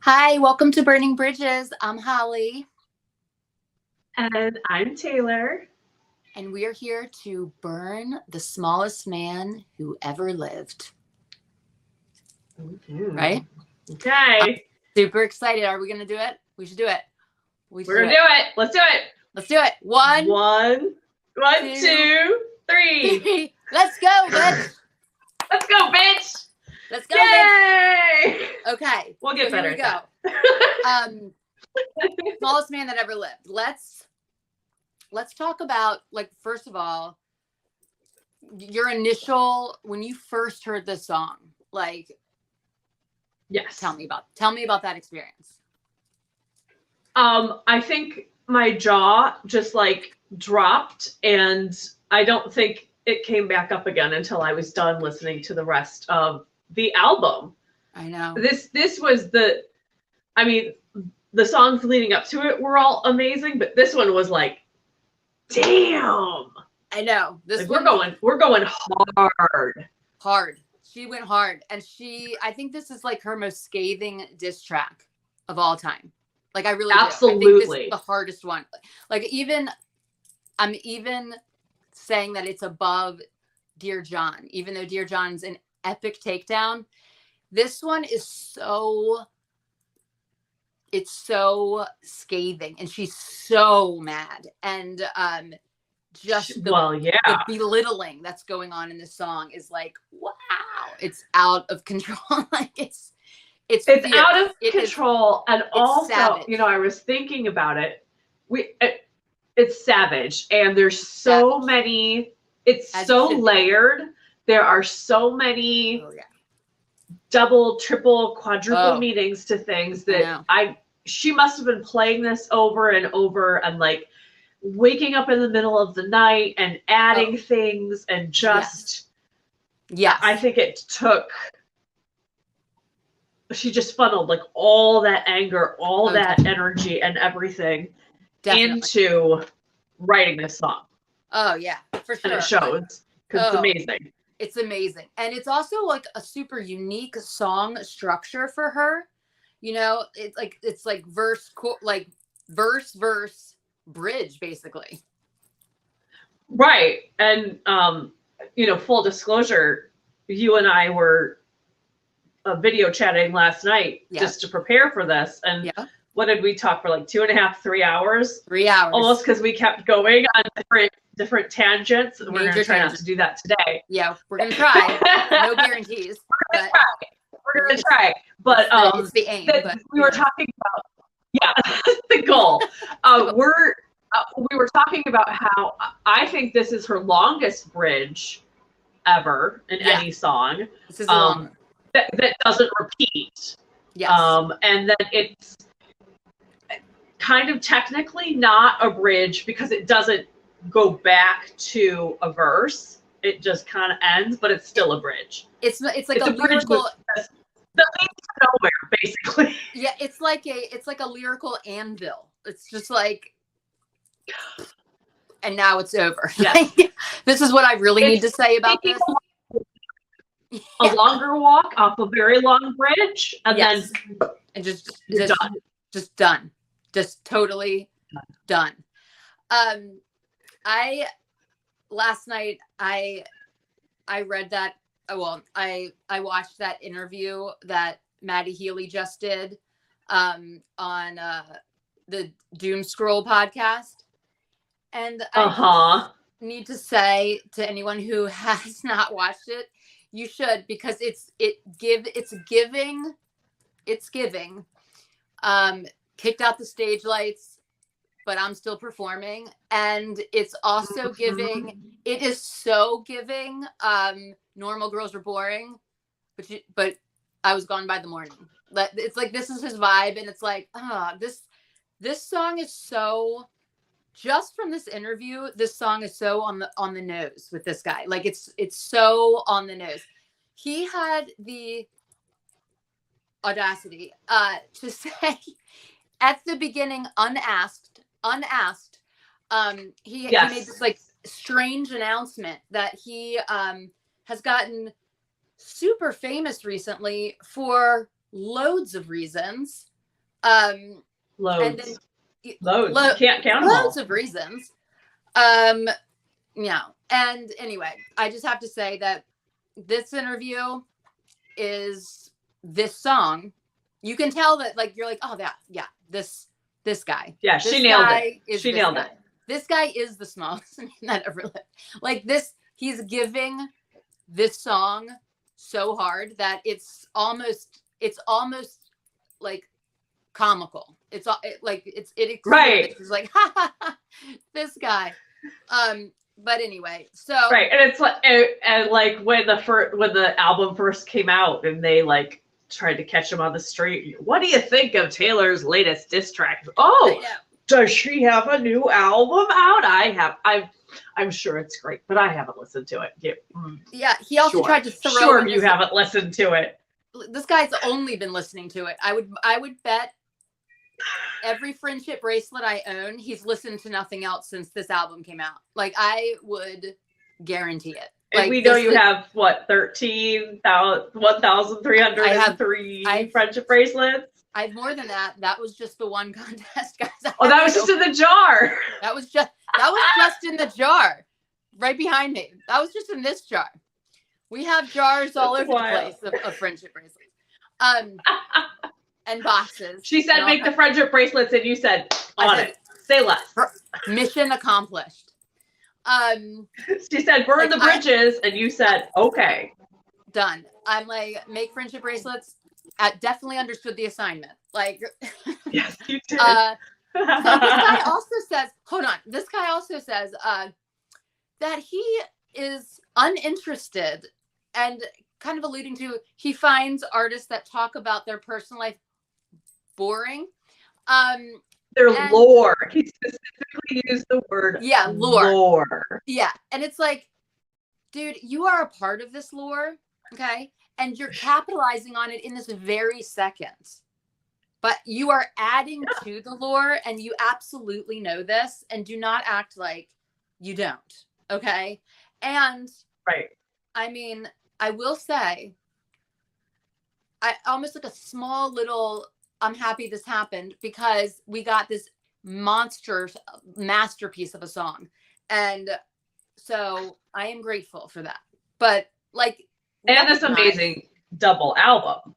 Hi, welcome to Burning Bridges. I'm Holly. And I'm Taylor. And we are here to burn the smallest man who ever lived. Right? I'm Okay. super excited. Are we going to do it? We should do it. We're going to do it. Let's do it. Let's do it. One, two, three. three. Let's go, bitch. Let's go, bitch. Let's go, Yay! bitch. Okay. We'll get better. Here we go. Smallest man that ever lived. Let's talk about, like, first of all, your initial, when you first heard this song, like, yes. Tell me about that experience. I think my jaw just like dropped, and I don't think it came back up again until I was done listening to the rest of the album. I know. This was the songs leading up to it were all amazing, but this one was like, damn. I know. We're going hard. Hard. She went hard. And I think this is like her most scathing diss track of all time. Like, I really absolutely do. I think this is the hardest one. Like, I'm even saying that it's above Dear John, even though Dear John's an epic takedown. This one is so scathing, and she's so mad, and the belittling that's going on in this song is like, wow, it's out of control. Like, it's out of control. And also, savage. I was thinking about it. It's savage, and there's so many. It's so layered. There are so many double, triple, quadruple meanings to things that she must have been playing this over and over, and like waking up in the middle of the night and adding things, and just I think she just funneled like all that anger, all that energy and everything into writing this song. Oh yeah, for sure. And it shows, because it's amazing. It's amazing. And it's also like a super unique song structure for her. It's like verse, bridge, basically. Right. And full disclosure, you and I were video chatting last night just to prepare for this, and what did we talk for, like 2.5, 3 hours? 3 hours. Almost, because we kept going on different tangents, and we're going to try not to do that today. Yeah, we're going to try. No guarantees. We're going to try. But it's the aim. We were talking about, the goal. We were talking about how I think this is her longest bridge ever in any song. This is long. That doesn't repeat. Yes. And then it's kind of technically not a bridge, because it doesn't go back to a verse. It just kind of ends, but it's still a bridge. It's like a lyrical that leads to nowhere, basically. Yeah, it's like a lyrical anvil. It's just like, and now it's over. Yes. This is what I really need to say about this. A longer walk off a very long bridge, and then just done. Just done. Just totally done. Last night I read that. I watched that interview that Maddie Healy just did on the Doom Scroll podcast, and I need to say to anyone who has not watched it, you should, because it's giving. Kicked out the stage lights, but I'm still performing, and it's also giving. It is so giving. Normal girls were boring, but I was gone by the morning. It's like, this is his vibe, and it's like, this song is so. Just from this interview, this song is so on the nose with this guy. Like, it's so on the nose. He had the audacity to say at the beginning, unasked, he made this like strange announcement that he has gotten super famous recently for loads of reasons. Loads. And then loads. Can't count them all. Loads of reasons. Yeah. And anyway, I just have to say that this interview is this song. You can tell that, like, you're like, oh, yeah, this guy. Yeah, this she nailed it. She nailed it. This guy is the smallest man that ever lived. Like this, he's giving this song so hard that it's almost like comical. It's right. It's like, ha ha ha, this guy. But anyway, so right, and it's like, and like when the album first came out, and they like tried to catch him on the street. What do you think of Taylor's latest diss track? Oh, does she have a new album out? I'm sure it's great, but I haven't listened to it. Yeah, he also tried to throw. Sure, you haven't listened to it. This guy's only been listening to it. I would bet every friendship bracelet I own, he's listened to nothing else since this album came out. Like, I would guarantee it. And like, we know you have, what, 1,303 friendship bracelets? I have more than that. That was just the one contest, guys. Oh, that was just in the jar. That was just in the jar, right behind me. That was just in this jar. We have jars all over the place of friendship bracelets. And boxes. She said, make the friendship bracelets, and you said, on it. Say less. Mission accomplished. She said, burn the bridges, and you said, okay. Done. I'm like, make friendship bracelets. I definitely understood the assignment. Like, yes, you did. So this guy also says, hold on. This guy also says that he is uninterested and kind of alluding to, he finds artists that talk about their personal life boring. Their lore. He specifically used the word lore. Yeah. And it's like, dude, you are a part of this lore, okay? And you're capitalizing on it in this very second. But you are adding to the lore, and you absolutely know this, and do not act like you don't, okay? And right. I mean, I will say, I almost like a small little, I'm happy this happened, because we got this masterpiece of a song. And so I am grateful for that. But like, and this amazing double album.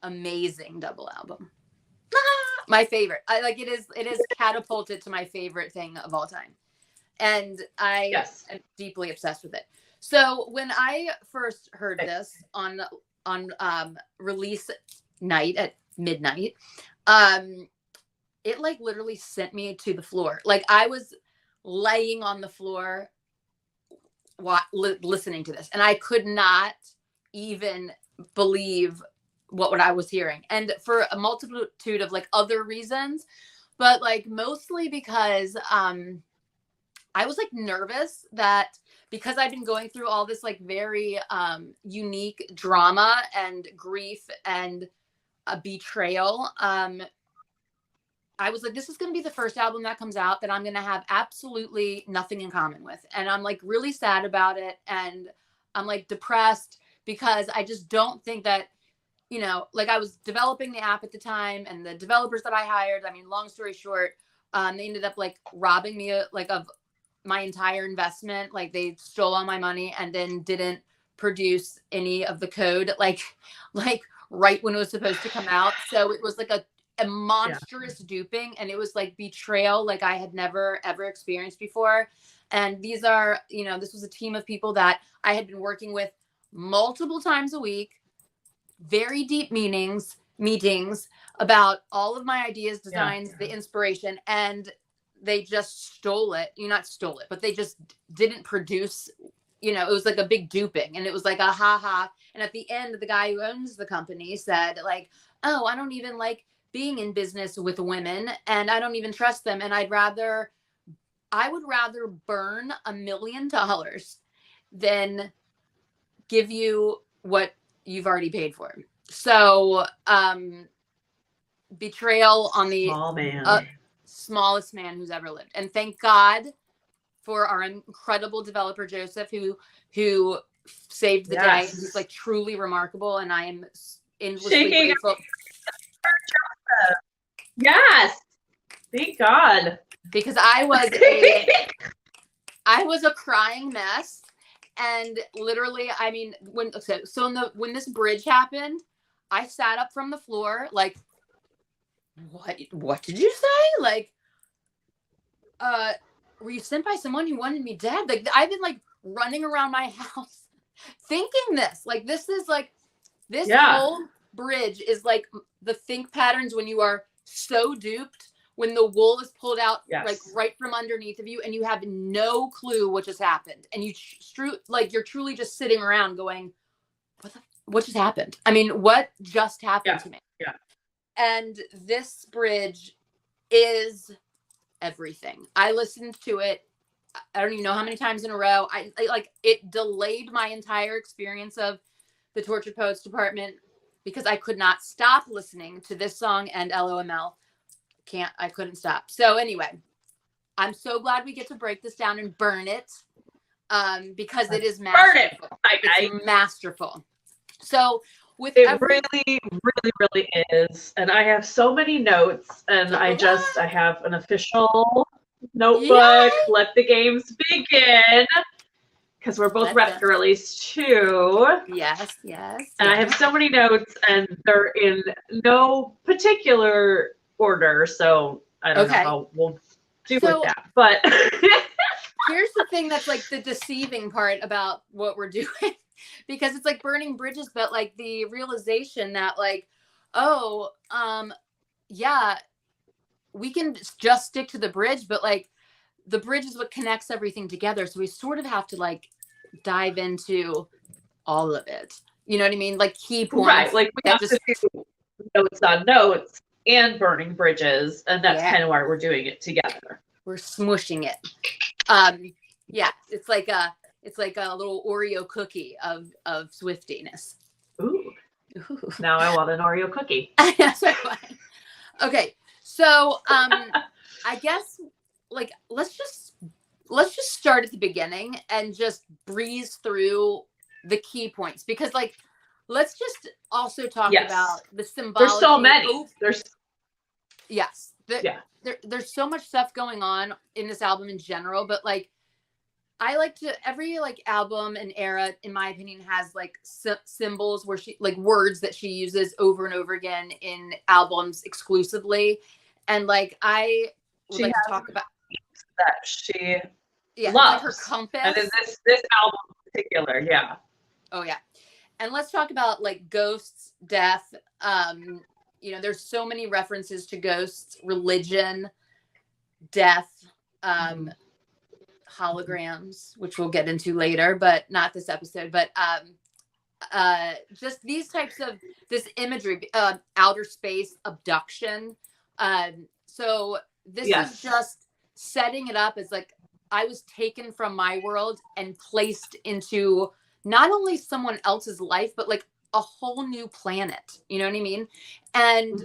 Amazing double album. My favorite. It is catapulted to my favorite thing of all time. And I am deeply obsessed with it. So when I first heard this on release night at midnight, it like literally sent me to the floor. Like, I was laying on the floor listening to this, and I could not even believe what I was hearing, and for a multitude of like other reasons, but like mostly because I was like nervous that, because I've been going through all this like very unique drama and grief and a betrayal, I was like, this is going to be the first album that comes out that I'm going to have absolutely nothing in common with. And I'm like really sad about it. And I'm like depressed, because I just don't think that, you know, like, I was developing the app at the time, and the developers that I hired, I mean, long story short, they ended up like robbing me of my entire investment. Like, they stole all my money and then didn't produce any of the code, like right when it was supposed to come out. So it was like a monstrous duping, and it was like betrayal like I had never ever experienced before. And these are, you know, this was a team of people that I had been working with multiple times a week, very deep meetings about all of my ideas, designs, the inspiration, and they just stole it. Not stole it, but they just didn't produce. You know, it was like a big duping, and it was like a ha. And at the end, the guy who owns the company said like, oh, I don't even like being in business with women, and I don't even trust them. And I would rather burn $1 million than give you what you've already paid for. So, betrayal on the smallest man who's ever lived. And thank God for our incredible developer, Joseph, who saved the day. He's like truly remarkable. And I am endlessly grateful. Yes. Thank God. Because I was a crying mess. And literally, I mean, when this bridge happened, I sat up from the floor like, what did you say? Like, were you sent by someone who wanted me dead? Like, I've been like running around my house thinking this. Like, this is like, this whole bridge is like the think patterns when you are so duped, when the wool is pulled out like right from underneath of you and you have no clue what just happened. And you're truly just sitting around going, what just happened? I mean, what just happened to me? Yeah. And this bridge is everything. I listened to it. I don't even know how many times in a row. I like, it delayed my entire experience of the Tortured Poets Department because I could not stop listening to this song and LOML. I couldn't stop. So anyway, I'm so glad we get to break this down and burn it, because it is masterful. It's masterful. So really, really is. And I have so many notes, and I have an official notebook. Yay! Let the games begin. Because we're both rep girlies too. Yes. And I have so many notes, and they're in no particular order, so I don't know how we'll do with that. But here's the thing that's like the deceiving part about what we're doing, because it's like burning bridges, but like the realization that like, we can just stick to the bridge, but like the bridge is what connects everything together. So we sort of have to like dive into all of it. You know what I mean? Like key points. Right. Like we have to do notes on notes and burning bridges. And that's kind of why we're doing it together. We're smushing it. It's like a little Oreo cookie of Swiftiness. Ooh. Now I want an Oreo cookie. Yes, I want. Okay. So I guess like let's just start at the beginning and just breeze through the key points, because like let's just also talk about the symbology. There's so many. There's so much stuff going on in this album in general, but like I like to, every like album and era, in my opinion, has like symbols where she like words that she uses over and over again in albums exclusively. And like I would like to talk about that she loves. Like her compass. And in this album in particular, Oh yeah. And let's talk about like ghosts, death. There's so many references to ghosts, religion, death, holograms, which we'll get into later, but not this episode. But just these types of this imagery, outer space, abduction. So this is just setting it up as like I was taken from my world and placed into not only someone else's life, but like a whole new planet. You know what I mean? And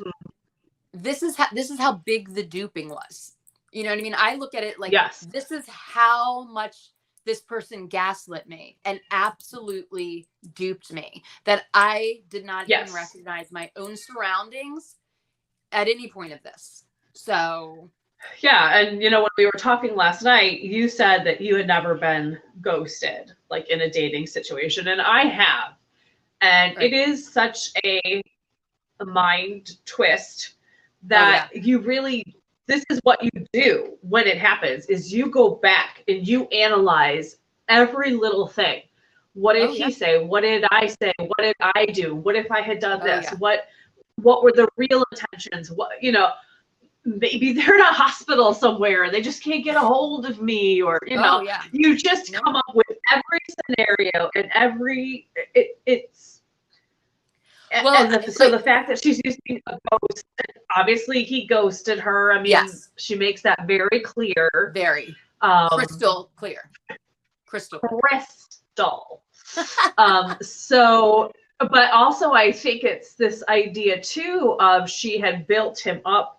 this is how big the duping was. You know what I mean? I look at it like this is how much this person gaslit me and absolutely duped me, that I did not even recognize my own surroundings at any point of this. So and when we were talking last night, you said that you had never been ghosted, like in a dating situation, and I have. And it is such a mind twist that you really, this is what you do when it happens, is you go back and you analyze every little thing. What did he say? What did I say? What did I do? What if I had done this? What were the real intentions? Maybe they're in a hospital somewhere and they just can't get a hold of me, or you just come up with every scenario and so the fact that she's using a ghost, obviously he ghosted her. I mean, she makes that very clear. Very crystal clear. Crystal. But also I think it's this idea too of she had built him up.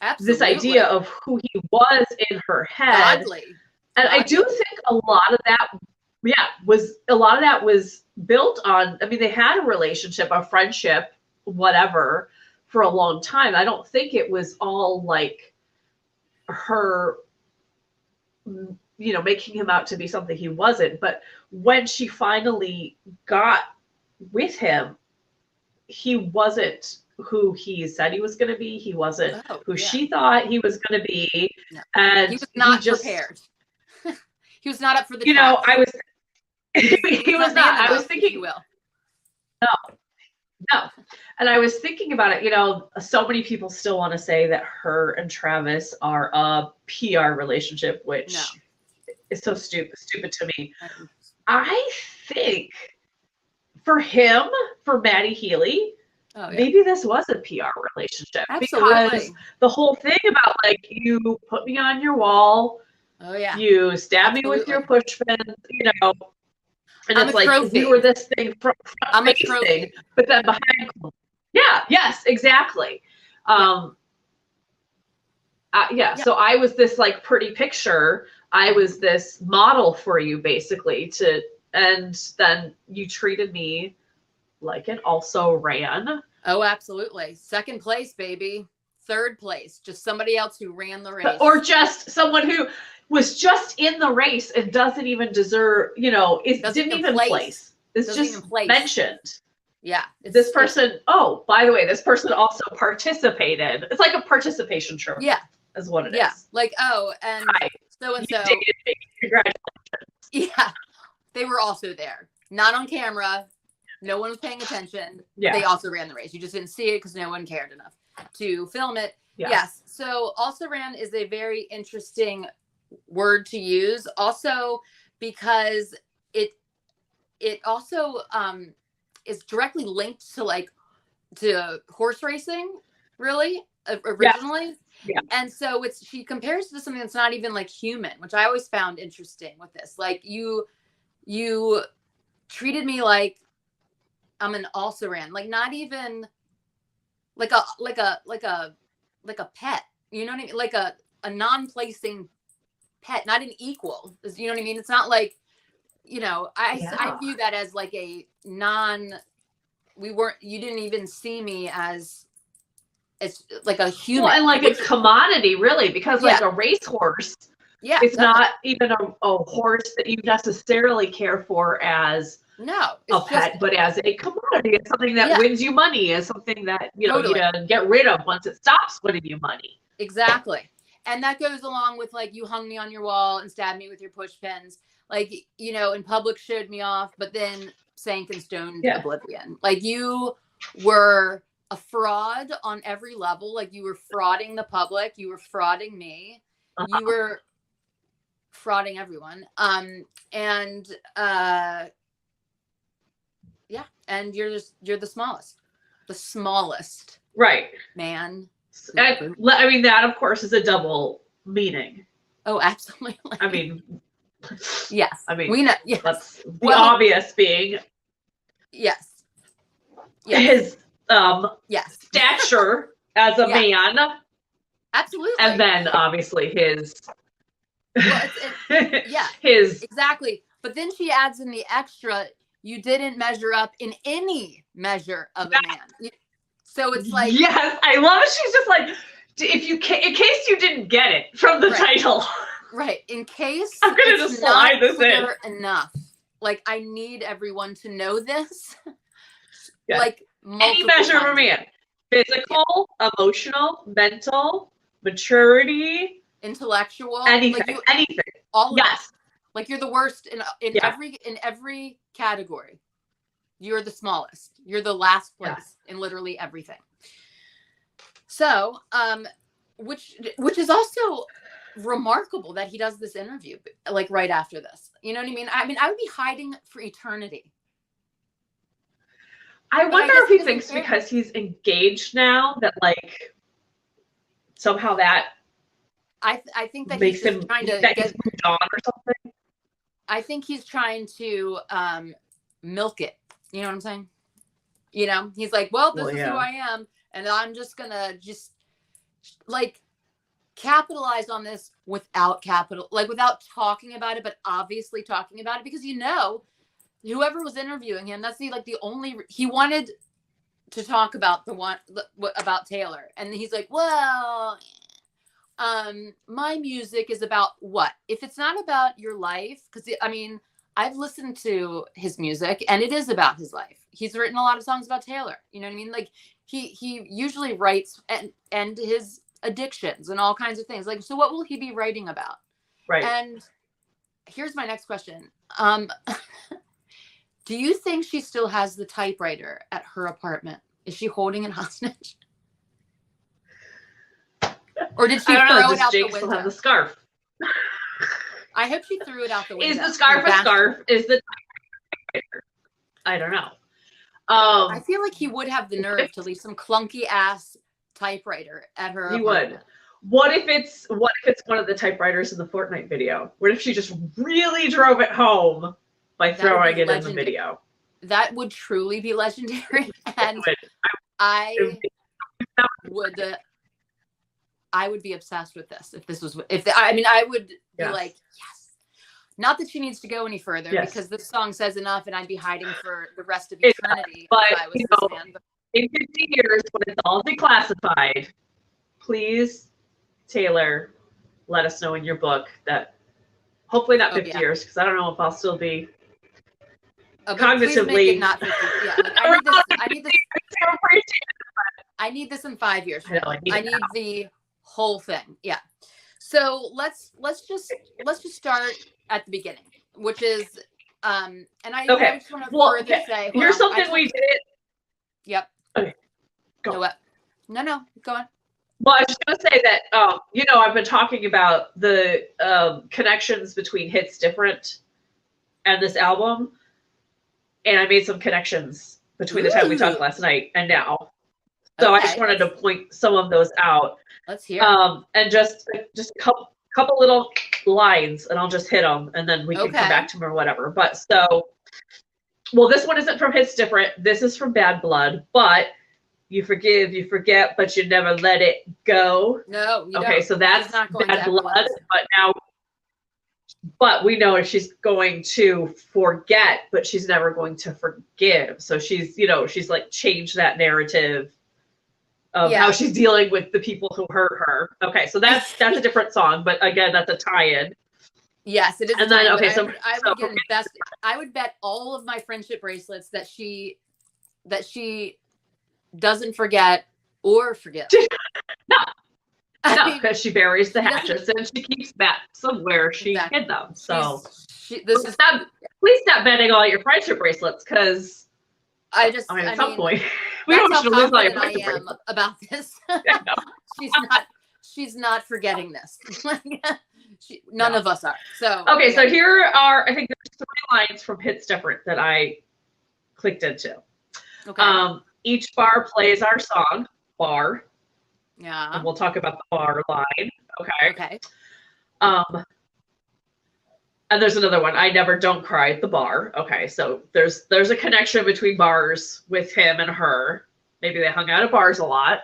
Absolutely. This idea of who he was in her head. And I do think a lot of that was built on, I mean, they had a relationship, a friendship, whatever, for a long time. I don't think it was all like her, making him out to be something he wasn't. But when she finally got with him, he wasn't who he said he was going to be. He wasn't who she thought he was going to be. No. And he was not prepared. He was not up for the task. He was not. I was thinking, no. And I was thinking about it, so many people still want to say that her and Travis are a PR relationship, which is so stupid to me. I think for Maddie Healy, maybe this was a PR relationship. Absolutely. Because the whole thing about like, you put me on your wall, you stab me with your push pins, and I'm it's like, trophy. we were this thing from I'm a trophy. but then behind, yes, exactly. So I was this like pretty picture. I was this model for you basically and then you treated me like an also ran. Oh, absolutely. Second place, baby. Third place, just somebody else who ran the race. Or just someone who was just in the race and doesn't even deserve, didn't even place. It's just mentioned. Yeah. This person, by the way, this person also participated. It's like a participation trophy. Yeah. Is what it is. Yeah. Like, and so-and-so. Congratulations. Yeah. They were also there. Not on camera. No one was paying attention. Yeah. They also ran the race. You just didn't see it because no one cared enough to film it. Yes. So also ran is a very interesting word to use. Also because it also is directly linked to horse racing, really, originally. Yeah. And so she compares it to something that's not even like human, which I always found interesting with this. Like you treated me like I'm an also ran, like not even like a pet, you know what I mean? Like a non-placing pet, not an equal. You know what I mean? It's not like, I view that as like a you didn't even see me as like a human. Well, and like a commodity, really, because like a racehorse, it's not even a horse that you necessarily care for as a pet, but as a commodity. It's something that wins you money, is something that you get rid of once it stops winning you money. Exactly. And that goes along with like, you hung me on your wall and stabbed me with your push pins, like, in public showed me off, but then sank in stone oblivion. Like you were a fraud on every level. Like you were frauding the public, you were frauding me, you were frauding everyone. And you're the smallest, right, man. I mean, that of course is a double meaning. Oh, absolutely. I mean, yes. I mean, we know. Yes. That's the obvious being. Yes. His stature as a man. Absolutely. And then obviously his. His exactly. But then she adds in the extra. You didn't measure up in any measure of a man. So it's like, yes, I love it. She's just like, in case you didn't get it from the title. Right. In case I'm going to just slide this in. Enough. Like, I need everyone to know this. Yes. Like, any measure of a man. Physical, emotional, mental, maturity. Intellectual. Anything. Like anything. All of it. Like, you're the worst in every category. You're the smallest. You're the last place in literally everything. So, which is also remarkable that he does this interview like right after this. You know what I mean? I mean, I would be hiding for eternity. I wonder if he thinks because he's engaged now that like somehow that I think that makes him trying to he's moved on or something. I think he's trying to milk it. You know what I'm saying? He's like, well, this is who I am, and I'm just gonna like capitalize on this without talking about it, but obviously talking about it because whoever was interviewing him, that's the only he wanted to talk about about Taylor, and he's like, well, my music is about what? If it's not about your life, because I mean, I've listened to his music and it is about his life. He's written a lot of songs about Taylor. You know what I mean? Like he usually writes and his addictions and all kinds of things. Like, so what will he be writing about? Right. And here's my next question. Do you think she still has the typewriter at her apartment? Is she holding it hostage? Or did she throw it out the window? Still have the scarf? I hope she threw it out the window. Is the scarf a scarf? Is the typewriter? I don't know. I feel like he would have the nerve to leave some clunky ass typewriter at her apartment. Would. What if it's one of the typewriters in the Fortnite video? What if she just really drove it home by throwing it in the video? That would truly be legendary, and I would be obsessed with this I would be like, yes. Not that she needs to go any further, because this song says enough, and I'd be hiding for the rest of eternity. But, in 50 years, when it's all declassified, please, Taylor, let us know in your book that, hopefully not 50 years, because I don't know if I'll still be cognitively. Not 50. Yeah, like, I need this in 5 years. I need the whole thing. Yeah. So let's just start at the beginning, which is and I just want to further say here's something we did. Yep. Okay. Go. No, go on. Well, I was just gonna say that I've been talking about the connections between Hits Different and this album, and I made some connections between the time we talked last night and now. So I just wanted to point some of those out. Let's hear. And just a couple little lines, and I'll just hit them, and then we can come back to them or whatever. But this one isn't from Hits Different. This is from Bad Blood. But you forgive, you forget, but you never let it go. No, you don't. So that's Bad Blood. But we know she's going to forget, but she's never going to forgive. So she's like changed that narrative of how she's dealing with the people who hurt her. Okay, so that's a different song, but again, that's a tie-in. Yes, it is. And then I would bet all of my friendship bracelets that she doesn't forget or forgive. No, because she buries the hatchets and she keeps back somewhere she hid them. So please stop betting all your friendship bracelets, because at some point we don't want you to lose all your friendship bracelets. About this. She's not forgetting this. None of us are. So so here are, I think there's 3 lines from Hits Different that I clicked into. Okay. Each bar plays our song. Bar. Yeah. And we'll talk about the bar line. Okay. And there's another one. I never don't cry at the bar. Okay. So there's a connection between bars with him and her. Maybe they hung out at bars a lot.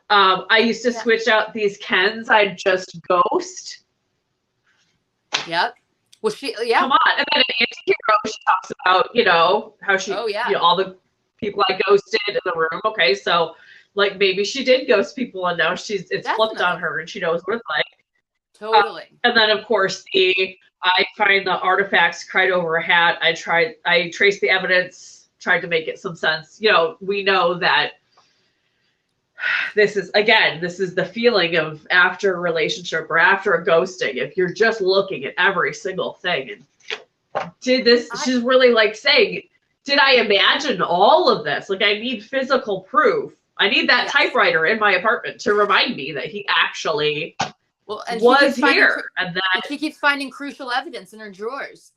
I used to switch out these Kens. I'd just ghost. Yep. Well, come on. And then in Anti-Hero, she talks about, how she, all the people I ghosted in the room. Okay. So, like, maybe she did ghost people, and now it's flipped on her, and she knows what it's like. Totally. And then, of course, I find the artifacts, cried over a hat. I traced the evidence, tried to make it some sense. We know that this is the feeling of after a relationship or after a ghosting. If you're just looking at every single thing, and she's really like saying, did I imagine all of this? Like, I need physical proof. I need that typewriter in my apartment to remind me that he actually was here. And she keeps finding crucial evidence in her drawers.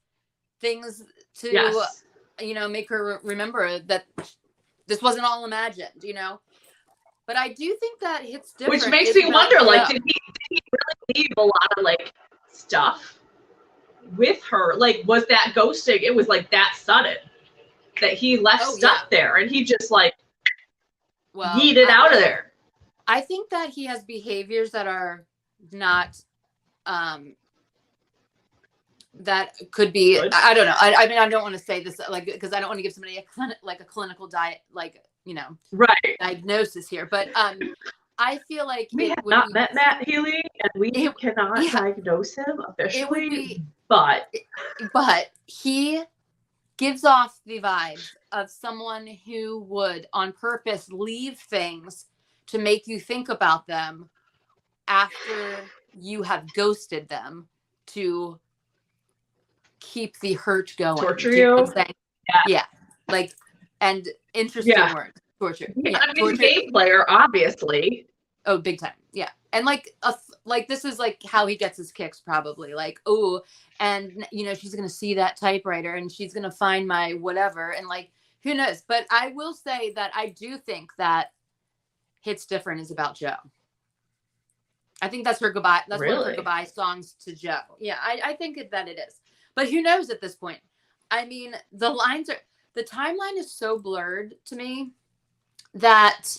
Things to, make her remember that this wasn't all imagined, But I do think that Hits Different. Which makes me wonder, like, did he really leave a lot of, like, stuff with her? Like, was that ghosting? It was, like, that sudden that he left stuff there, and he just, like, yeeted out of there. I think that he has behaviors that are not that could be, Good. I don't know. I mean, I don't want to say this like, because I don't want to give somebody a clinical diet, like, right. diagnosis here, but I feel like We it have would not be, met Matt Healy, and we cannot yeah, diagnose him it would officially, be, but he gives off the vibes of someone who would on purpose leave things to make you think about them after you have ghosted them to keep the hurt going. torture Do you know what you. I'm saying? Yeah. Yeah. Like, and interesting word, torture. Yeah, I mean, torture. he's a game player, obviously. Oh, big time. Yeah. And like, this is like how he gets his kicks probably, like, oh, and she's going to see that typewriter and she's going to find my whatever. And like, who knows? But I will say that I do think that Hits Different is about Joe. I think that's her goodbye. That's one of her goodbye songs to Joe. Yeah. I think that it is, but who knows at this point? I mean, the timeline is so blurred to me that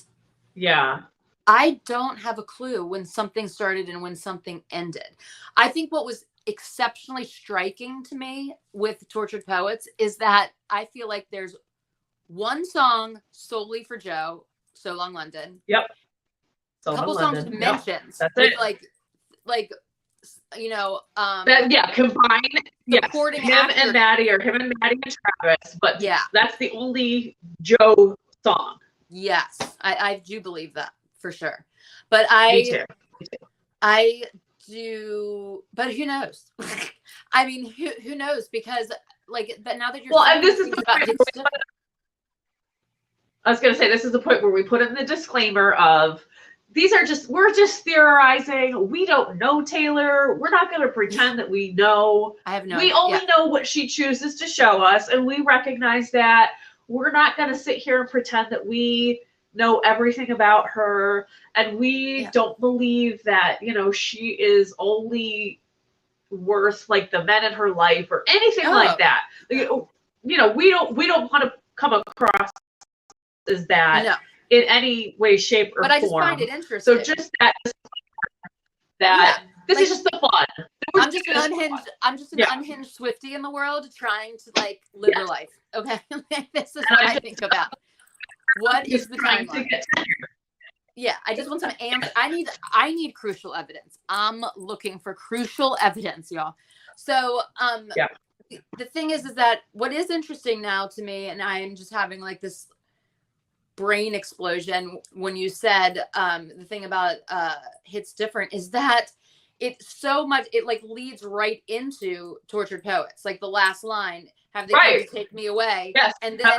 I don't have a clue when something started and when something ended. I think what was exceptionally striking to me with Tortured Poets is that I feel like there's one song solely for Joe, So Long London. Yep. A couple songs with mentions. That's with it. Like combine him and Maddie, or him and Maddie and Travis, but that's the only Joe song. Yes, I do believe that for sure. But Me too. I do, but who knows? I mean, who knows? Because but now that you're and this is the point I was going to say, this is the point where we put in the disclaimer of we're just theorizing. We don't know Taylor. We're not going to pretend that we know. I have no idea. We only know what she chooses to show us, and we recognize that. We're not going to sit here and pretend that we know everything about her, and we don't believe that, she is only worth like the men in her life or anything like that. We don't want to come across as that in any way, shape, or form. But I just find it interesting. So just this is just the fun. I'm just an unhinged Swiftie in the world trying to live her life. Okay. This is what I think about. What is the timeline? Yeah, I just want some answers. I need crucial evidence. I'm looking for crucial evidence, y'all. So the thing is that what is interesting now to me, and I am just having this brain explosion when you said the thing about Hits Different, is that it's so much, it leads right into Tortured Poets. Like the last line, have they come to take me away? Yes. And then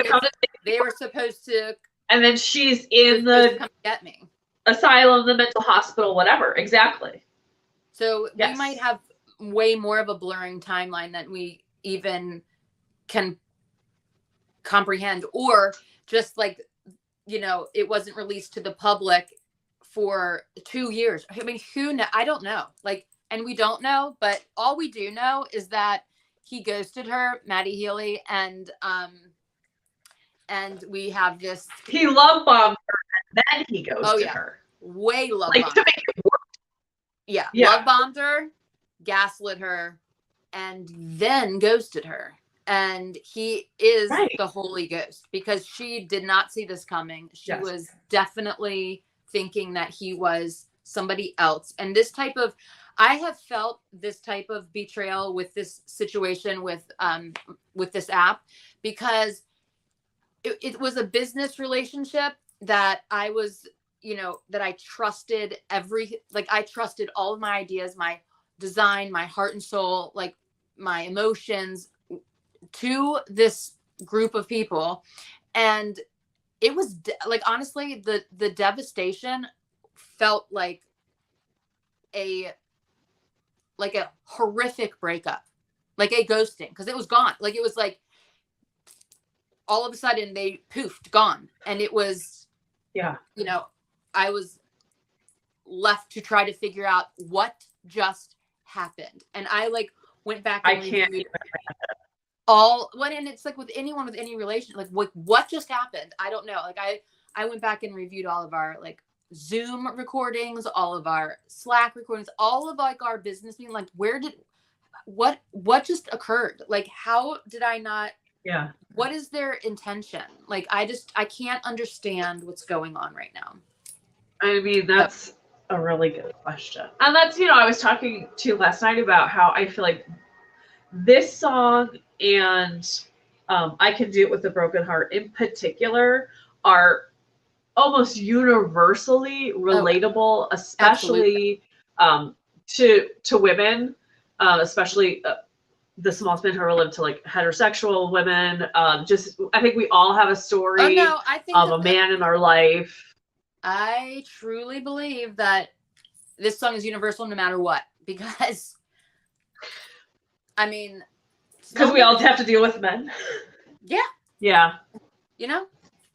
they were supposed to, and then she's in the come get me. Asylum, the mental hospital, whatever. Exactly. So we might have way more of a blurring timeline than we even can comprehend, or just it wasn't released to the public for 2 years. I mean, I don't know. And we don't know, but all we do know is that he ghosted her, Maddie Healy, and we have this. He love bombed her, and then he ghosted her. Way love bombed to make it work. Yeah, love bombed her, gaslit her, and then ghosted her. And he is the Holy Ghost, because she did not see this coming. She was definitely thinking that he was somebody else. And I have felt this type of betrayal with this situation with this app, because it was a business relationship that I was, that I trusted I trusted all of my ideas, my design, my heart and soul, my emotions to this group of people. And it was honestly, the devastation felt like a horrific breakup, like a ghosting, because it was gone. It was all of a sudden they poofed, gone. And it was, I was left to try to figure out what just happened. And I went back and reviewed and it's with anyone with any relation, what just happened? I don't know. I went back and reviewed all of our Zoom recordings, all of our Slack recordings, all of our business meetings. what just occurred? Like, how did I not? Yeah. What is their intention? Like, I can't understand what's going on right now. I mean, that's a really good question. And that's, I was talking to you last night about how I feel like this song and I Can Do It With a Broken Heart in particular are almost universally relatable, especially to women, especially the small span relative to like heterosexual women. I think we all have a story of a man in our life. I truly believe that this song is universal no matter what, because I mean, because we all have to deal with men. Yeah. Yeah.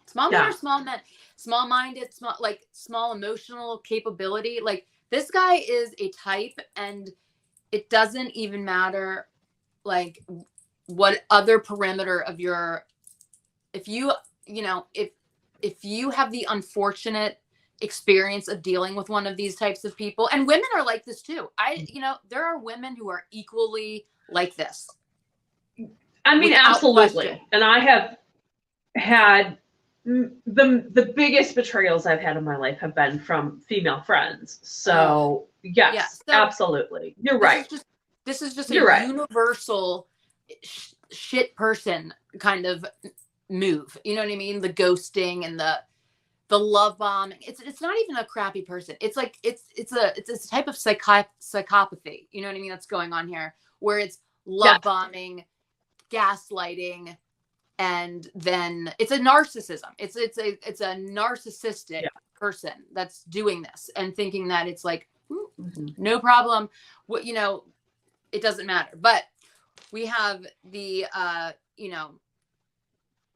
Small men are small men, small-minded, small emotional capability. Like, this guy is a type, and it doesn't even matter like what other perimeter of your, if you have the unfortunate experience of dealing with one of these types of people, and women are like this too. There are women who are equally like this. I mean, absolutely. Question. And I have had the biggest betrayals I've had in my life have been from female friends. So yes, absolutely. You're right. This is just a universal shit person kind of move. You know what I mean? The ghosting and the love bombing. It's not even a crappy person. It's like it's a type of psychopathy. You know what I mean? That's going on here, where it's love bombing, gaslighting, and then it's a narcissism. It's a narcissistic person that's doing this and thinking that it's like no problem. It doesn't matter. But we have the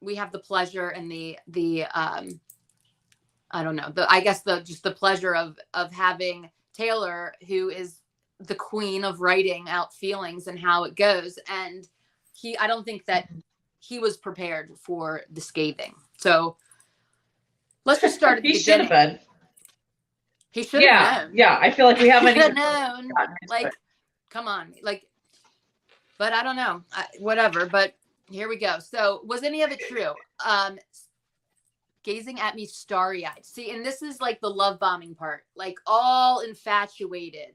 we have the pleasure and the I don't know, I guess just the pleasure of having Taylor, who is the queen of writing out feelings and how it goes. And I don't think that he was prepared for the scathing. So let's just start at the beginning. Should have been. He should have known. Yeah, I feel like we haven't even known. Like, come on. Like, but I don't know. Whatever. But here we go. So was any of it true? Gazing at me starry-eyed. See, and this is like the love bombing part. Like, all infatuated.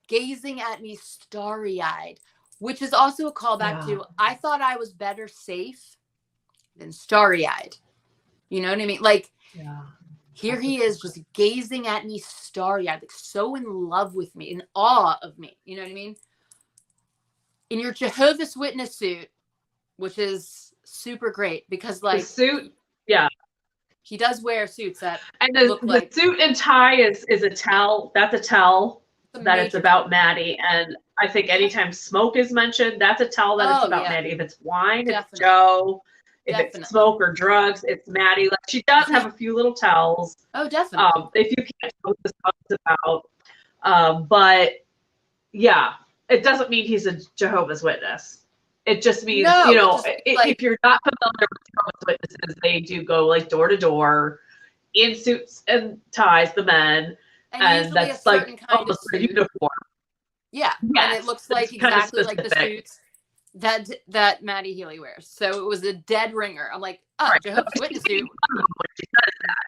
Gazing at me starry-eyed. Which is also a callback to, I thought I was better safe than starry-eyed. You know what I mean? Like, here he is just gazing at me starry-eyed, like so in love with me, in awe of me. You know what I mean? In your Jehovah's Witness suit, which is super great because, like, the suit, he does wear suits that look like the suit and tie is a tell. That's a tell that it's about Maddie. And I think anytime smoke is mentioned, that's a tell that it's about Maddie. If it's wine, it's Joe. If it's smoke or drugs, it's Maddie. Like, she does have a few little tells. Oh, definitely. If you can't tell what the song's about. But yeah, it doesn't mean he's a Jehovah's Witness. It just means, if you're not familiar with Jehovah's Witnesses, they do go like door to door in suits and ties, the men. And that's like almost a uniform. Yeah. Yes. And it looks like exactly like the suits that Maddie Healy wears. So it was a dead ringer. I'm like, Jehovah's Witness suit.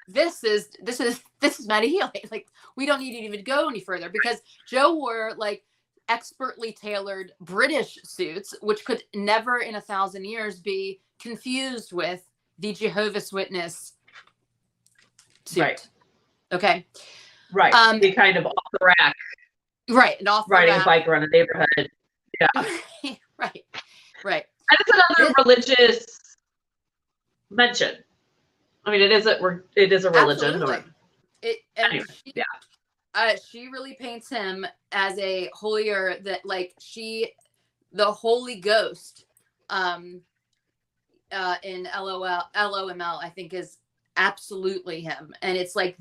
This is Maddie Healy. Like, we don't need to even go any further, because Joe wore like expertly tailored British suits, which could never in 1,000 years be confused with the Jehovah's Witness suit. Right. Okay. Right. Be kind of off the rack. Right. And off riding a bike around a neighborhood. Yeah. Right. And it's another religious mention. I mean, it is a religion. Anyway, she really paints him as a holier, that like the Holy Ghost in LOML, I think, is absolutely him. And it's like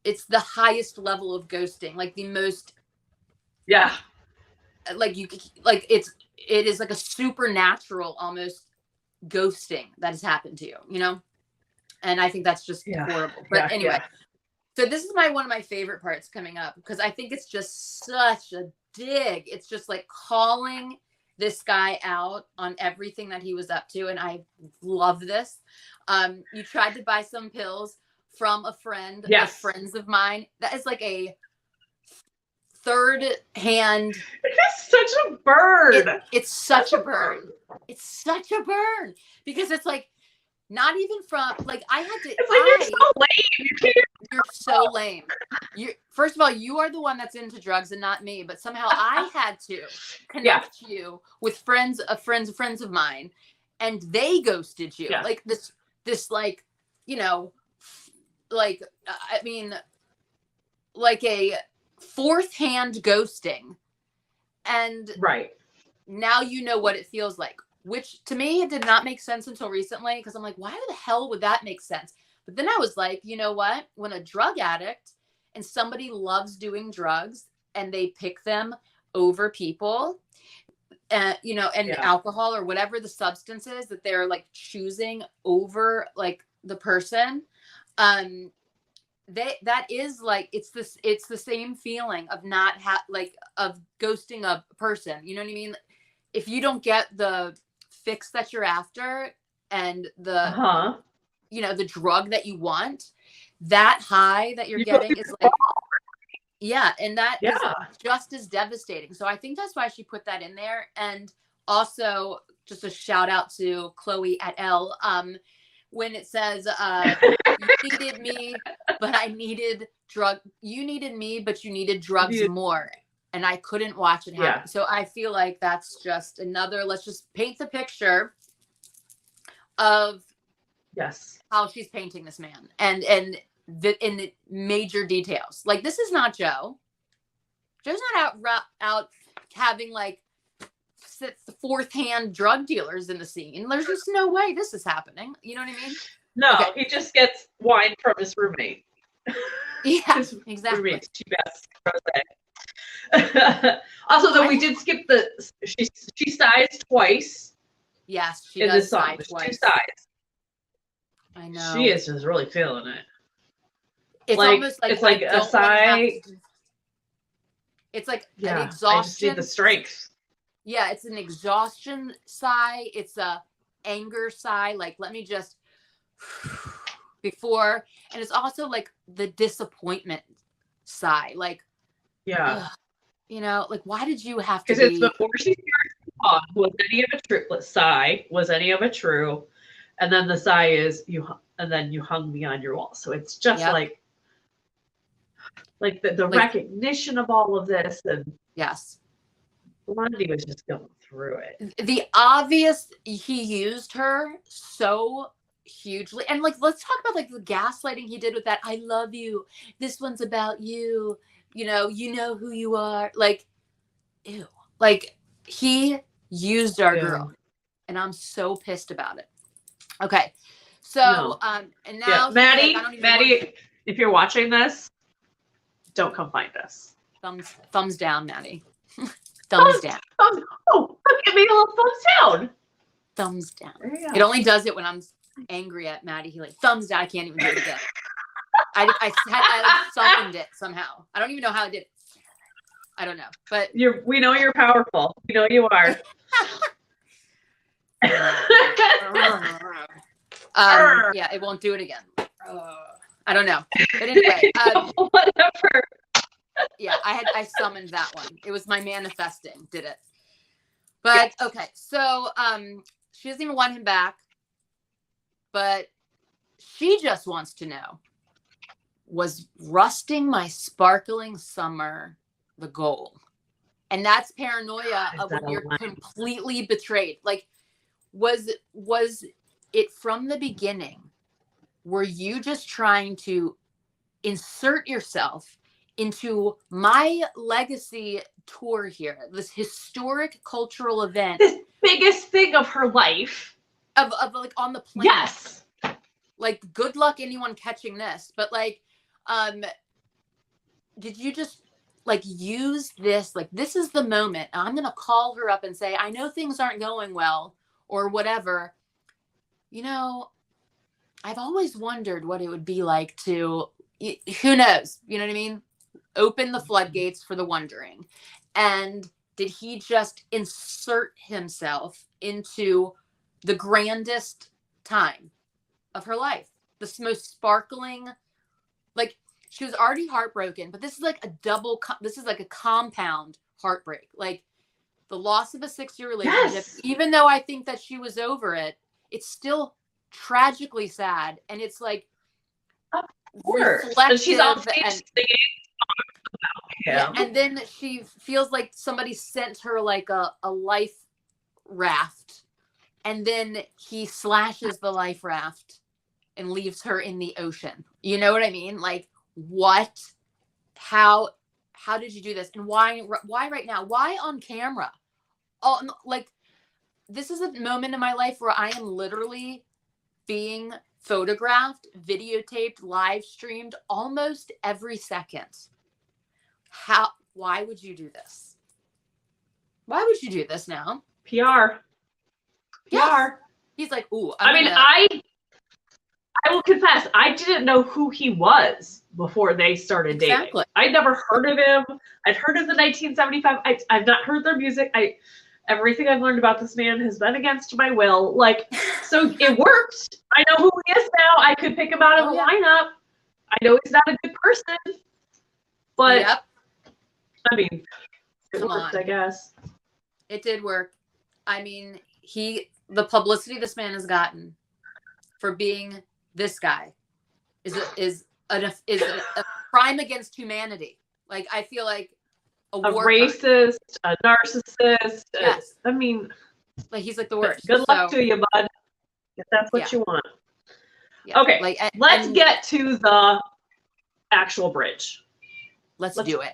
it's the highest level of ghosting, like the most, like it is like a supernatural almost ghosting that has happened to you, and I think that's just horrible. But anyway, so this is one of my favorite parts coming up, because I think it's just such a dig. It's just like calling this guy out on everything that he was up to. And I love this. You tried to buy some pills from a friend of friends of mine. That is like a third hand. It's such a burn. It's such a burn. It's such a burn because it's like not even from like I had to. It's like you're so lame. You're so lame. You first of all, you are the one that's into drugs and not me. But somehow I had to connect you with friends of mine, and they ghosted you. Yeah. Like this like you know, like I mean, like a fourth hand ghosting, and right now you know what it feels like. Which to me it did not make sense until recently because I'm like, why the hell would that make sense? But then I was like, you know what? When a drug addict and somebody loves doing drugs and they pick them over people, and alcohol or whatever the substance is that they're like choosing over like the person, that is like it's the same feeling of not of ghosting a person. You know what I mean? If you don't get the fix that you're after and the the drug that you want, that high that you're getting is like and that is just as devastating. So I think that's why she put that in there. And also just a shout out to Chloe at L when it says you needed me but I needed you needed me but you needed drugs more. And I couldn't watch it happen. So I feel like that's just another, let's just paint the picture of how she's painting this man and in the major details. Like, this is not Joe. Joe's not out having like fourth hand drug dealers in the scene. There's just no way this is happening. You know what I mean? No, he just gets wine from his roommate. Yeah, his exactly. Roommate's cheap ass rosé. Also, though, we did skip she sighs twice. Yes, she in does this song. sigh There's twice. 2 sighs. I know. She is just really feeling it. It's like, almost like it's like a sigh. It's like an exhaustion. I just need the strength. Yeah, it's an exhaustion sigh. It's a anger sigh. Like, let me just before. And it's also like the disappointment sigh. Like, like, why did you have to? Because it's before she starts to talk. Was any of it true? Let's sigh. Was any of it true? And then the sigh is and then you hung me on your wall. So it's just like the recognition of all of this. And Blondie was just going through it. The obvious, he used her so hugely. And like, let's talk about like the gaslighting he did with that. I love you. This one's about you. You know who you are. Like, ew. Like, he used our girl. And I'm so pissed about it. Okay. So, and now Maddie, if you're watching this, don't come find us. Thumbs down, Maddie. Thumbs down. Give me a little thumbs down. Thumbs down. It only does it when I'm angry at Maddie. He like thumbs down. I can't even do it again. I summoned it somehow. I don't even know how I did it. I don't know, but we know you're powerful. We know you are. Yeah, it won't do it again. I don't know, but anyway, whatever. Yeah, I summoned that one. It was my manifesting did it. But okay, so she doesn't even want him back, but she just wants to know, was rusting my sparkling summer the goal? And that's paranoia of when you're completely betrayed. Like, was it from the beginning? Were you just trying to insert yourself into my legacy tour here, this historic cultural event, this biggest thing of her life, of like on the planet? Yes. Like, good luck anyone catching this, but like, did you just like use this? Like, this is the moment. I'm gonna call her up and say, I know things aren't going well, or whatever. I've always wondered what it would be like to, who knows? You know what I mean? Open the floodgates for the wondering. And did he just insert himself into the grandest time of her life? The most sparkling, like, she was already heartbroken, but this is like this is like a compound heartbreak. Like, the loss of a 6-year relationship, Yes. even though I think that she was over it, it's still tragically sad. And it's like, reflective. And she's on stage singing about him. Yeah, and then she feels like somebody sent her like a life raft, and then he slashes the life raft and leaves her in the ocean. You know what I mean? Like, what? How did you do this? And why right now? Why on camera? Oh, like, this is a moment in my life where I am literally being photographed, videotaped, live streamed almost every second. Why would you do this? Why would you do this now? PR. Yes. He's like, ooh. I will confess, I didn't know who he was before they started dating. I'd never heard of him. I'd heard of the 1975. I've not heard their music. Everything I've learned about this man has been against my will. Like, so it worked. I know who he is now. I could pick him out of the lineup. I know he's not a good person, but I mean, it worked, I guess. It did work. I mean, the publicity this man has gotten for being this guy is a crime against humanity. Like, I feel like a racist, a narcissist. Yes. I mean, like, he's like the worst. Good luck to you, bud. If that's what you want. Yeah. Okay, like, let's get to the actual bridge. Let's do it.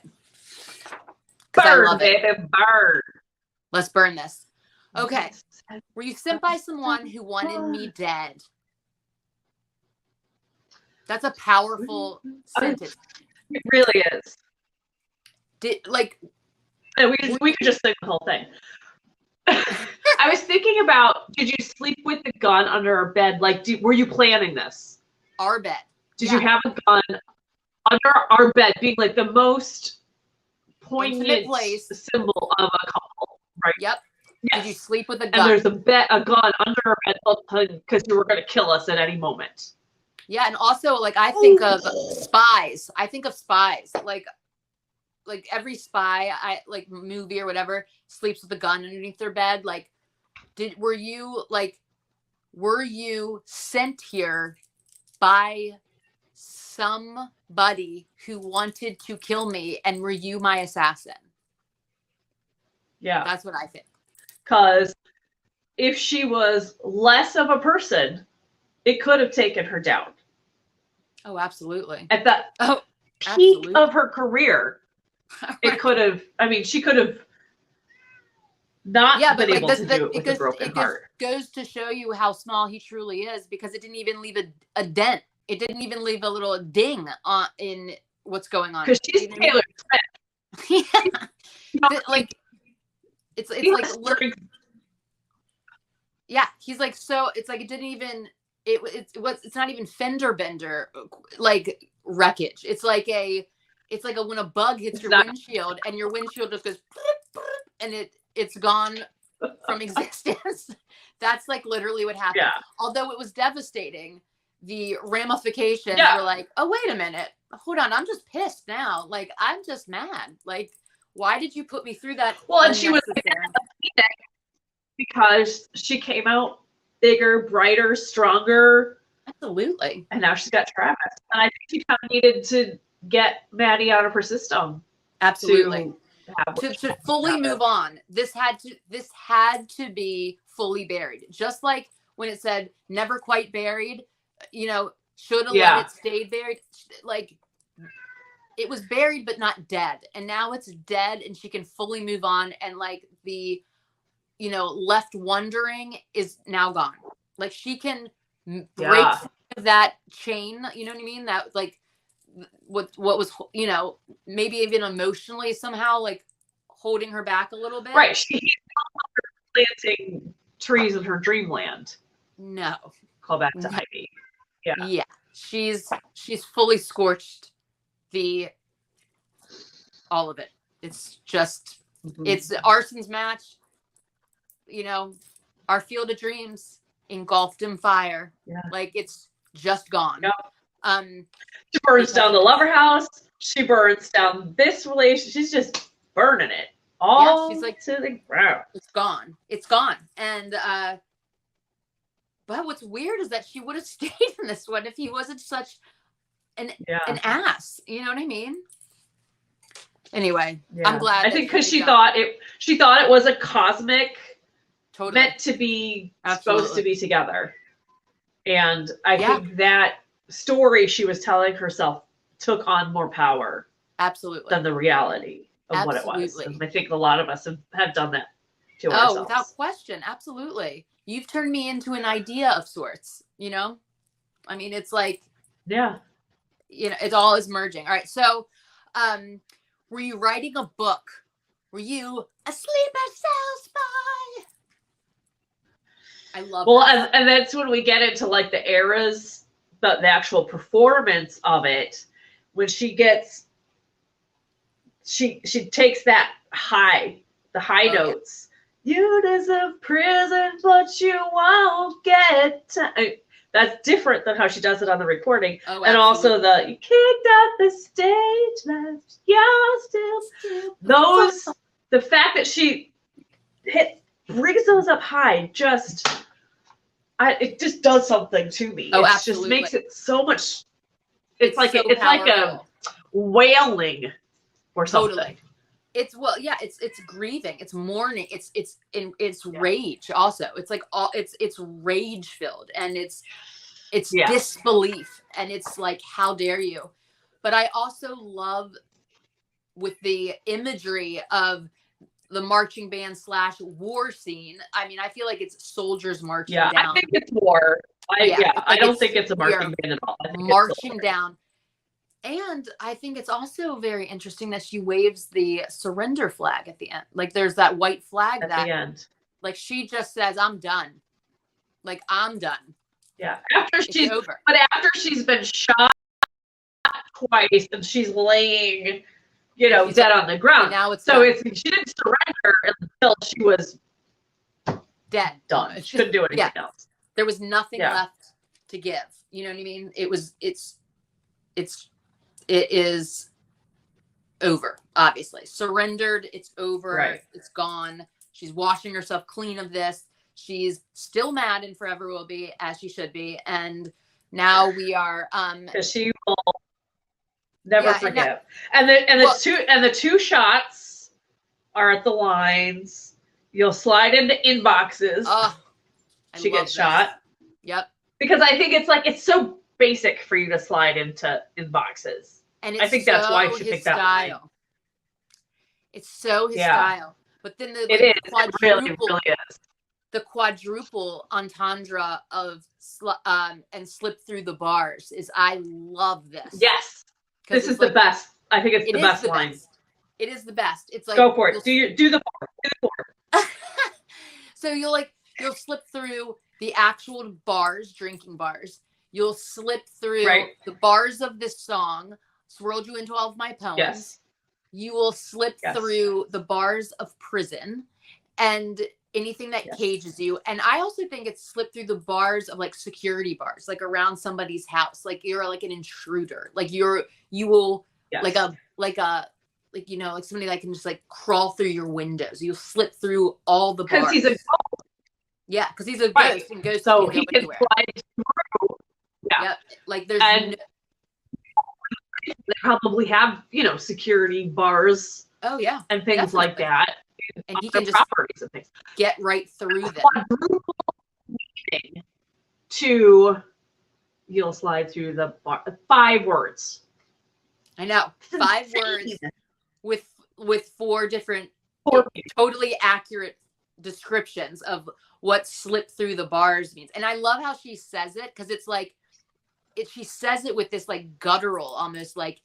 Burn, baby, burn. Let's burn this. Okay. Were you sent by someone who wanted me dead? That's a powerful sentence. It really is. We could just sing the whole thing. I was thinking about, did you sleep with the gun under our bed? Like, were you planning this? Our bed. Did you have a gun under our bed, being like the most poignant symbol of a couple, right? Yep. Yes. Did you sleep with a gun? And there's a gun under our bed because you were going to kill us at any moment. Yeah, and also, like, I think of spies. Like every spy, movie or whatever, sleeps with a gun underneath their bed. Like, were you sent here by somebody who wanted to kill me, and were you my assassin? Yeah. That's what I think. Because if she was less of a person, it could have taken her down. Oh, absolutely. At the peak of her career, it could have, she could have not been able to do it with a broken heart. It goes to show you how small he truly is, because it didn't even leave a dent. It didn't even leave a little ding in what's going on. Because she's Taylor Swift. Yeah. Like, it's like, yeah, he's like, so it's like, it didn't even, it's not even fender bender, like, wreckage. It's like when a bug hits your windshield and your windshield just goes and it's gone from existence. That's like literally what happened. Yeah. Although it was devastating, the ramifications were like, oh, wait a minute, hold on, I'm just pissed now. Like, I'm just mad. Like, why did you put me through that? Well, and she was because she came out bigger, brighter, stronger. Absolutely. And now she's got Travis. And I think she kind of needed to get Maddie out of her system. Absolutely. To fully move on. This had to be fully buried. Just like when it said never quite buried, should have let it stay buried. Like, it was buried but not dead. And now it's dead and she can fully move on, and like the left wondering is now gone. Like, she can break that chain, you know what I mean? That, like, what was, maybe even emotionally somehow, like, holding her back a little bit. Right. She's no longer planting trees in her dreamland. No. Call back to Ivy. Yeah. Yeah. She's fully scorched all of it. It's just It's Arson's match, you know, our field of dreams engulfed in fire. Yeah. Like it's just gone. Yep. She burns down the lover house. She burns down this relationship. She's just burning it all she's like, to the ground. It's gone. It's gone. And but what's weird is that she would have stayed in this one if he wasn't such an ass. You know what I mean? Anyway, I'm glad. I think because she thought it was a cosmic, meant to be supposed to be together, and I think that story she was telling herself took on more power, than the reality of what it was. And I think a lot of us have done that to ourselves. Without question, absolutely. You've turned me into an idea of sorts. You know, I mean, it's like, you know, it all is merging. All right, so. Were you writing a book? Were you asleep at South by? I love that. And that's when we get into like the eras, the actual performance of it. When she takes that the high notes. Yeah. You deserve prison, but you won't get that's different than how she does it on the recording. And also you kicked out the stage left. You're still the fact that she brings those up high it just does something to me. It just makes it so much. It's like a wailing or something. Totally. It's it's grieving, it's mourning, it's rage also. It's like it's rage filled, and it's disbelief, and it's like, how dare you? But I also love with the imagery of the marching band / war scene. I mean, I feel like it's soldiers marching down. I think it's war. I don't think it's a marching band at all. Marching down. And I think it's also very interesting that she waves the surrender flag at the end. Like there's that white flag at the end. Like she just says, I'm done. Like I'm done. Yeah. After she's been shot twice and she's laying, dead on the ground. Now it's she didn't surrender until she was dead. Done. She couldn't do anything else. There was nothing left to give. You know what I mean? It is over, obviously. Surrendered, it's over, right. It's gone. She's washing herself clean of this. She's still mad and forever will be, as she should be. And now we are because she will never forgive. And the two shots are at the lines. You'll slide into inboxes. She gets shot. Yep. Because I think it's so basic for you to slide into inboxes. And I think that's why she picked that line. It's so his style. But then it really is. The quadruple entendre of and slip through the bars is, I love this. Yes. This is the best. I think it's the best line. It is the best. It's like, go for it. Do the bar. So you'll slip through the actual bars, drinking bars. You'll slip through the bars of this song, Swirled You Into All of My Poems. Yes. You will slip through the bars of prison and anything that cages you. And I also think it's slip through the bars of like security bars, like around somebody's house. Like you're like an intruder. Like you will like somebody that can just like crawl through your windows. You'll slip through all the bars. Because he's a ghost. Yeah, because he's a ghost, and ghosts so can he can slide through. Yeah. Like there's they probably have, security bars. Oh yeah. And things like that. And he can just properties and things. Get right through them. You'll slide through the bar. 5 words. I know. 5 words with 4 different totally accurate descriptions of what slip through the bars means. And I love how she says it, because it's like she says it with this like guttural, almost like,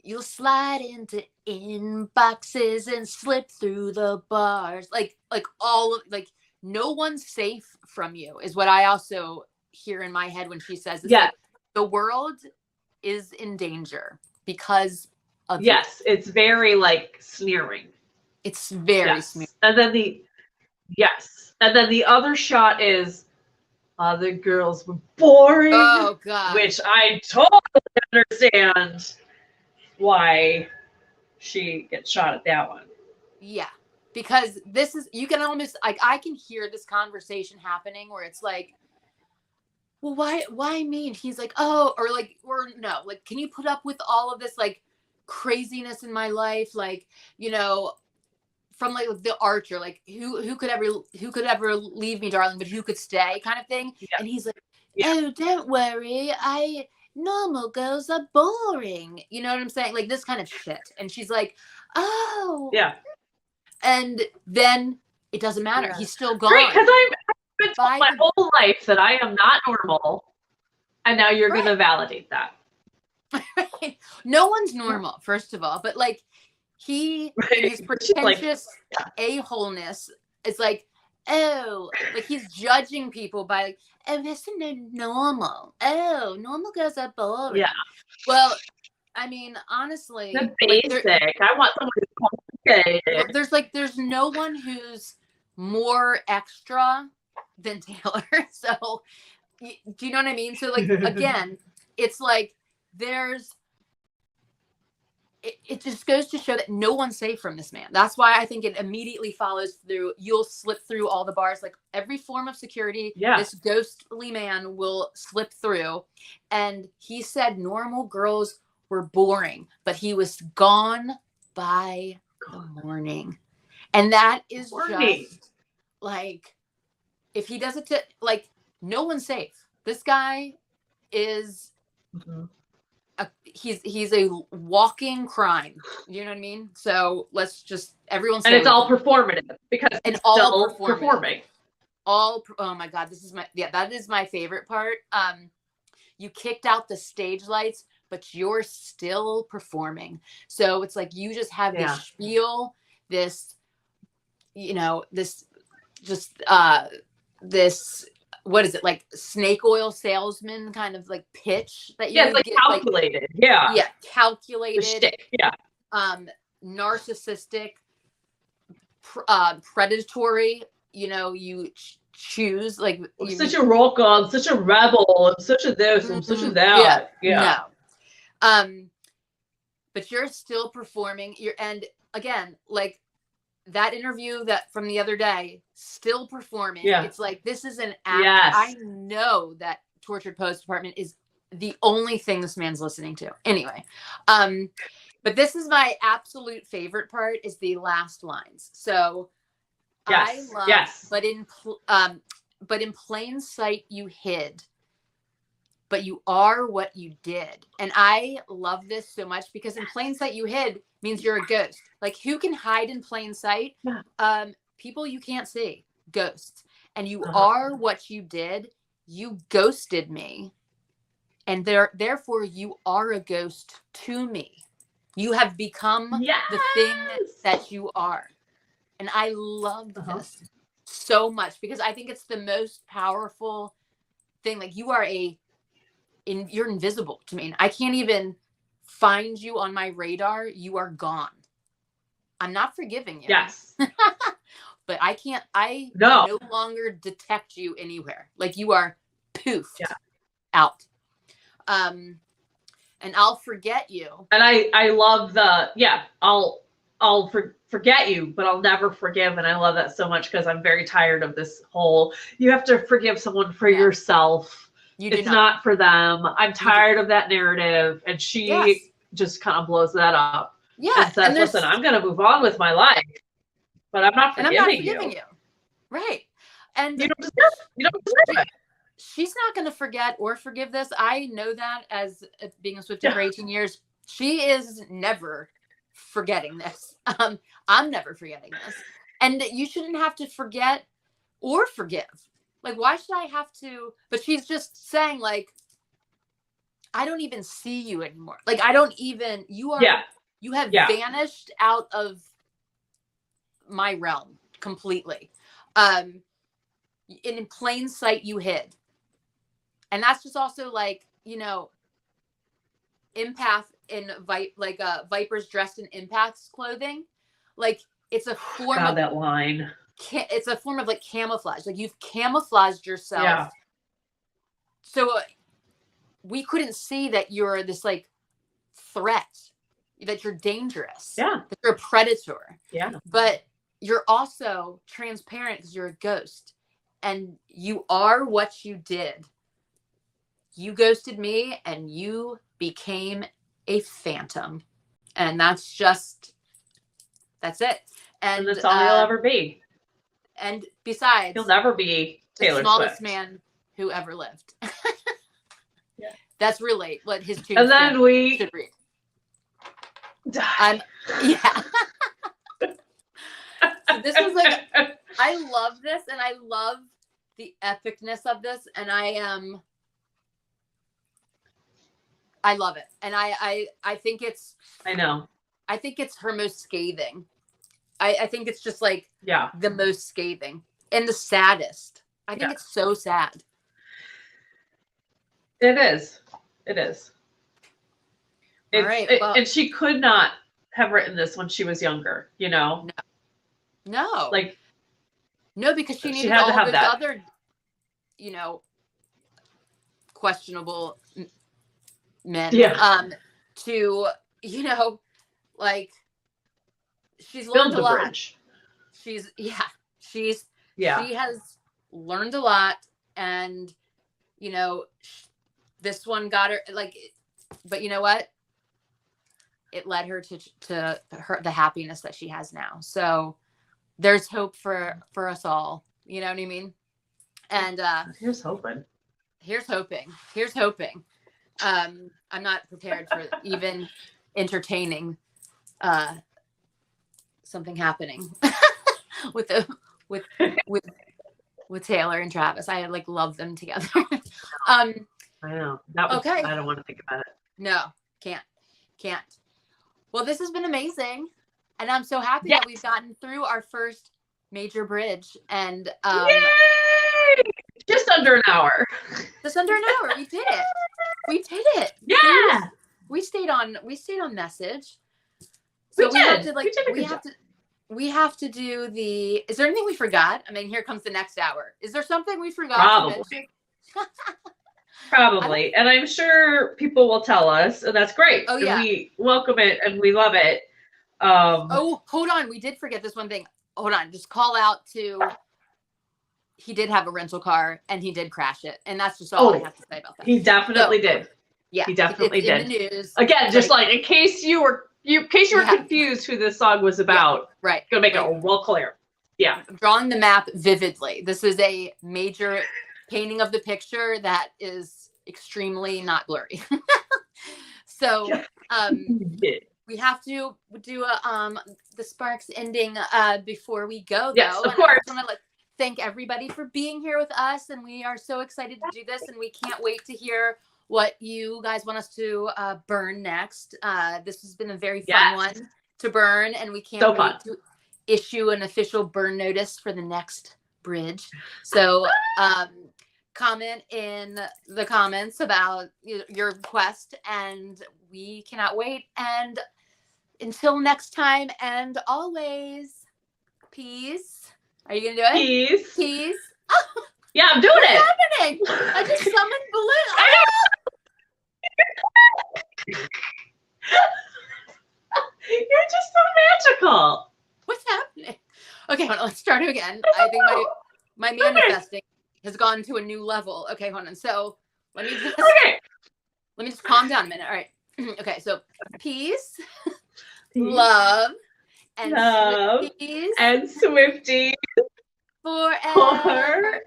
you'll slide into inboxes and slip through the bars. Like all of, like, no one's safe from you is what I also hear in my head when she says this. Yeah. Like, the world is in danger because of it's very like sneering. It's very smooth. And then the other shot is other girls were boring. Oh God. Which I totally understand why she gets shot at that one. Yeah. Because this is, you can almost, like, I can hear this conversation happening where it's like, well, why me? And he's like, oh, or no, like, can you put up with all of this, like, craziness in my life? Like, from like the Archer, like who could ever leave me, darling, but who could stay, kind of thing. Yeah. And he's like, Yeah. oh, don't worry, normal girls are boring. You know what I'm saying? Like this kind of shit. And she's like, oh, yeah. And then it doesn't matter. Yeah. He's still gone. Great, because I've been told my whole life that I am not normal, and now you're going to validate that. No one's normal, first of all, but like he, in his pretentious a-holeness, is like, oh, like he's judging people by like, oh, this is normal. Oh, normal girls are boring. Yeah. Well, I mean, honestly, the basic. Like, I want someone who's complicated. There's no one who's more extra than Taylor. So, do you know what I mean? So, like, again, it's like it just goes to show that no one's safe from this man. That's why I think it immediately follows through. You'll slip through all the bars, like every form of security. Yeah. This ghostly man will slip through. And he said normal girls were boring, but he was gone by the morning. And that is just like, if he does it to, like, no one's safe. This guy is he's a walking crime. You know what I mean? So let's just, everyone say, and it's all performative because it's all performing. Oh my God, that is my favorite part. You kicked out the stage lights, but you're still performing. So it's like you just have this spiel, this what is it, like snake oil salesman kind of like pitch that you it's like get, calculated. Like, calculated. Narcissistic, predatory. You choose like such a rock on, such a rebel, and such a this and such a that. No. But you're still performing. And again, like that interview that from the other day, still performing. Yeah. It's like, this is an act. Yes. I know that Tortured Post Department is the only thing this man's listening to. Anyway, but this is my absolute favorite part, is the last lines. So I love, but in plain sight you hid, but you are what you did. And I love this so much, because in plain sight you hid means you're a ghost. Like, who can hide in plain sight? People you can't see, ghosts. And you are what you did. You ghosted me. And therefore you are a ghost to me. You have become the thing that you are. And I love this so much, because I think it's the most powerful thing. Like, you're invisible to me. And I can't even find you on my radar. You are gone. I'm not forgiving you. Yes. But I no longer detect you anywhere. Like, you are poofed out. And I'll forget you. And I love I'll forget you, but I'll never forgive. And I love that so much, because I'm very tired of this whole, you have to forgive someone for yourself. It's not for them. I'm tired of that narrative. And she just kind of blows that up. Yeah. And says, listen, I'm going to move on with my life, but I'm not forgiving you. Right. And you don't deserve it. She's not going to forget or forgive this. I know that, as being a Swiftie for 18 years. She is never forgetting this. I'm never forgetting this. And you shouldn't have to forget or forgive. Like, why should I have to? But she's just saying, like, I don't even see you anymore. Like, I don't even, you have vanished out of my realm completely. In plain sight you hid. And that's just also like, empath in vipers dressed in empath's clothing. Like, it's a form God, of that line. it's a form of like camouflage. Like you've camouflaged yourself. Yeah. So we couldn't see that you're this like threat, that you're dangerous. Yeah. That you're a predator. Yeah. But you're also transparent because you're a ghost. And you are what you did. You ghosted me and you became a phantom. And that's it. And that's all you'll ever be. And besides, you'll never be Taylor the smallest Swift. man who ever lived. Yeah. That's really what his tombstone and then we should read. Die. Yeah. So this is like, I love this, and I love the epicness of this, and I love it, and I think it's. I know. I think it's her most scathing. I think it's just like the most scathing and the saddest. I think it's so sad. It is. It is. All right. And she could not have written this when she was younger, you know? No. Like, no, because she needed had all to have those that. other, questionable men. Yeah. To, like, she's learned build a the lot. bridge. She has learned a lot, and this one got her like, but you know what? It led her to the happiness that she has now. So there's hope for us all. You know what I mean? And here's hoping. Here's hoping. I'm not prepared for even entertaining something happening with Taylor and Travis. I like love them together. I know. Okay. I don't want to think about it. No, can't. Well, this has been amazing, and I'm so happy that we've gotten through our first major bridge. And yay! Just under an hour. Just under an hour. We did it. Yeah. We stayed on message. So we have to do the. Is there anything we forgot? I mean, here comes the next hour. Is there something we forgot to mention? Probably. And I'm sure people will tell us, and that's great. Oh, yeah. And we welcome it and we love it. Hold on. We did forget this one thing. Hold on. Just call out to, he did have a rental car and he did crash it. And that's just all I have to say about that. He definitely did. Yeah. He definitely did. In the news. Again, just like in case you were confused who this song was about. Yeah, right. Gonna make it real clear. Yeah. I'm drawing the map vividly. This is a major painting of the picture that is extremely not blurry. So we have to do the Sparks ending before we go, though. Yes, of course. I want to thank everybody for being here with us, and we are so excited to do this, and we can't wait to hear what you guys want us to burn next. This has been a very fun one to burn, and we can't wait to issue an official burn notice for the next bridge. So comment in the comments about your request, and we cannot wait. And until next time, and always, peace. Are you gonna do it? Peace. Yeah, I'm doing it. What's happening? I just summoned balloon. You're just so magical. What's happening? Okay, hold on. Let's start again. I think my manifesting has gone to a new level. Okay, hold on. So let me just calm down a minute. All right. Okay, so peace. Love and Swifties forever